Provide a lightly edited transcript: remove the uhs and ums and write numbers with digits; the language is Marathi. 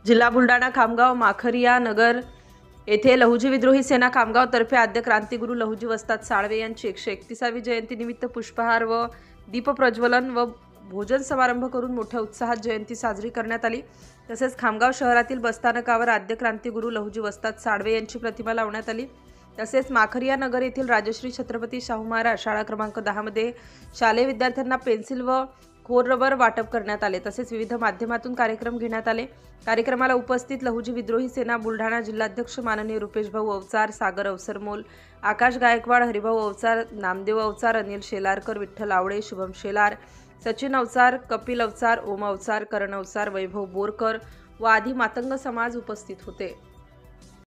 जिल्हा बुलढाणा खामगाव माखरिया नगर येथे लहुजी विद्रोही सेना खामगाव तर्फे आद्य क्रांतिगुरू लहुजी वस्ताद साळवे यांची 131वी जयंतीनिमित्त पुष्पहार व दीपप्रज्वलन व भोजन समारंभ करून मोठ्या उत्साहात जयंती साजरी करण्यात आली। तसेच खामगाव शहरातील बसस्थानकावर आद्य क्रांतिगुरू लहुजी वस्ताद साळवे यांची प्रतिमा लावण्यात आली। तसेच माखरिया नगर येथील राजश्री छत्रपती शाहू महाराज शाळा क्रमांक 10 मध्ये शालेय विद्यार्थ्यांना पेन्सिल व खोर रबर वाटप करण्यात आले। तसेच विविध माध्यमातून कार्यक्रम घेण्यात आले। कार्यक्रमाला उपस्थित लहुजी विद्रोही सेना बुलढाणा जिल्हाध्यक्ष माननीय रुपेश भाऊ अवचार, सागर अवसरमोल, आकाश गायकवाड, हरिभाऊ अवचार, नामदेव अवचार, अनिल शेलारकर, विठ्ठल आवडे, शुभम शेलार, सचिन अवचार, कपिल अवचार, ओम अवचार, करण अवचार, वैभव बोरकर व आदी मातंग समाज उपस्थित होते।